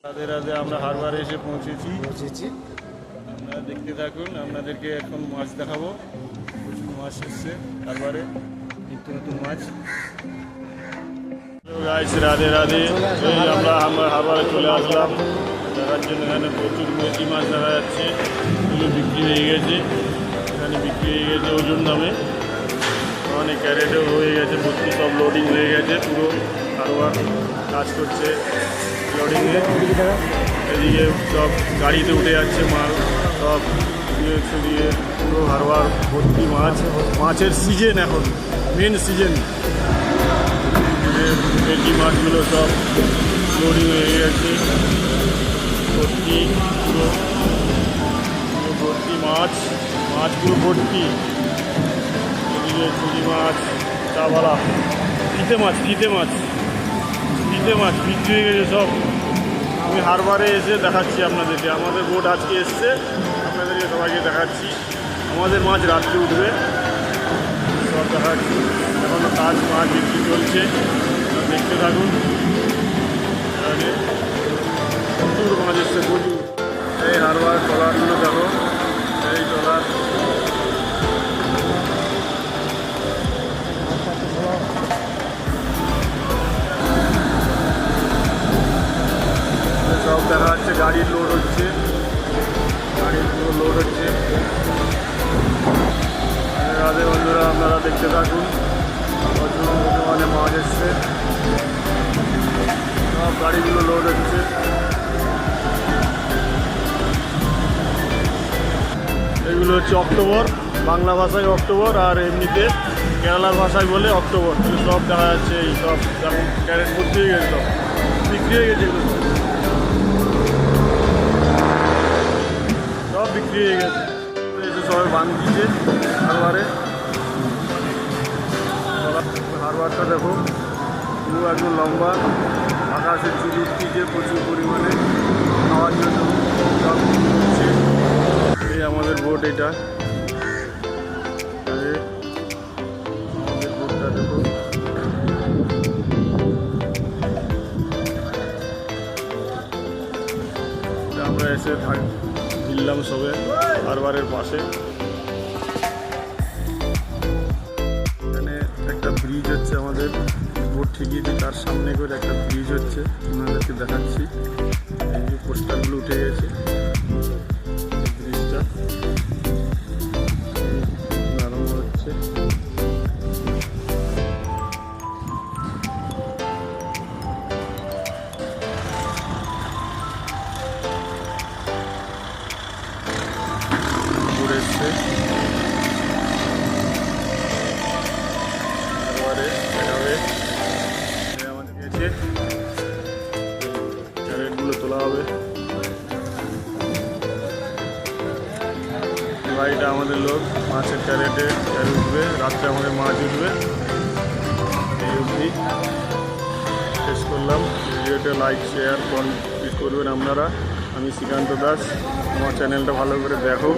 রাধে রাধে, আমরা হারবারে এসে পৌঁছেছি। আপনারা দেখতে থাকুন, আপনাদেরকে এখন মাছ দেখাবো। প্রচুর মাছ এসছে হারবারে, নিত্য নতুন মাছ। গাইস রাধে রাধে, এই আমরা হারবারে চলে আসলাম দেখার জন্য। এখানে প্রচুর মেথি মাছ দেখা যাচ্ছে, এগুলো বিক্রি হয়ে গেছে। এখানে বিক্রি হয়ে গেছে ওজন দামে, অনেক ক্যারেটেও হয়ে গেছে ভর্তি, সব লোডিং হয়ে গেছে। পুরো হারবার কাজ করছে লোডিংয়ে। এদিকে সব গাড়িতে উঠে যাচ্ছে মাল, সব দিয়ে পুরো হারবার ভর্তি মাছ। মাছের সিজন এখন, মেন সিজন। ভেটকি মাছগুলো সব লোডিং হয়ে গেছে ভর্তি, পুরো ভর্তি মাছ, মাছগুলো ভর্তি। এদিকে চুরি মাছ, চাওয়ালা, ফিতে মাছ বিক্রি হয়ে গেছে সব। আমি হারবারে এসে দেখাচ্ছি আপনাদেরকে, আমাদের বোট আজকে এসছে, আপনাদেরকে সবাইকে দেখাচ্ছি। আমাদের মাছ রাত্রে উঠবে, সব দেখাচ্ছি। এখনও কাজ মাছ বিক্রি চলছে, দেখতে থাকুন। এখানে প্রচুর মাছ এসছে, প্রচুর। এই হারবার ট্রলারগুলো দেখো, এই ট্রলার সব দেখা যাচ্ছে। গাড়ির লোড হচ্ছে, গাড়ির পুরো লোড হচ্ছে। রাধে বন্ধুরা, আপনারা দেখতে থাকুন, প্রচুর পরিমাণে মাছ এসছে, সব গাড়িগুলো লোড হচ্ছে। এগুলো হচ্ছে অক্টোবর, বাংলা ভাষায় অক্টোবর, আর এমনিতে কেরালার ভাষায় বলে অক্টোবর। সব দেখা যাচ্ছে, এই সব এখন ক্যারেট ভর্তি হয়ে গেছে, সব বিক্রি হয়ে গেছে, এগুলো সব বিক্রি হয়ে গেছে। এসে সবাই বাঁধ দিচ্ছে হারবারে। হারবারটা দেখো, পুরো একদম লম্বা, আকাশের চুল উঠছে প্রচুর পরিমাণে, খাওয়ার জন্য সব হচ্ছে। এই আমাদের বোট, এটা আমাদের বোটটা দেখো। আমরা এসে ভিড়লাম সবে হারবারের পাশে। এখানে একটা ব্রিজ হচ্ছে, আমাদের বোট ঠিকই তার সামনে করে একটা ব্রিজ হচ্ছে, আপনাদেরকে দেখাচ্ছি। এই যে পোস্টারগুলো উঠে গেছে, ব্রিজটা আরম্ভ হচ্ছে। এসছে হারবারে দেখাবে, আমাদের গেছে ক্যারেটগুলো তোলা হবে। গাড়িটা আমাদের লোক, মাছের ক্যারেটে উঠবে, রাত্রে আমাদের মাছ উঠবে। এই অবধি শেষ করলাম। ভিডিওটা লাইক শেয়ার কমেন্ট করবেন আপনারা। আমি শ্রীকান্ত দাস, আমার চ্যানেলটা ভালো করে দেখো।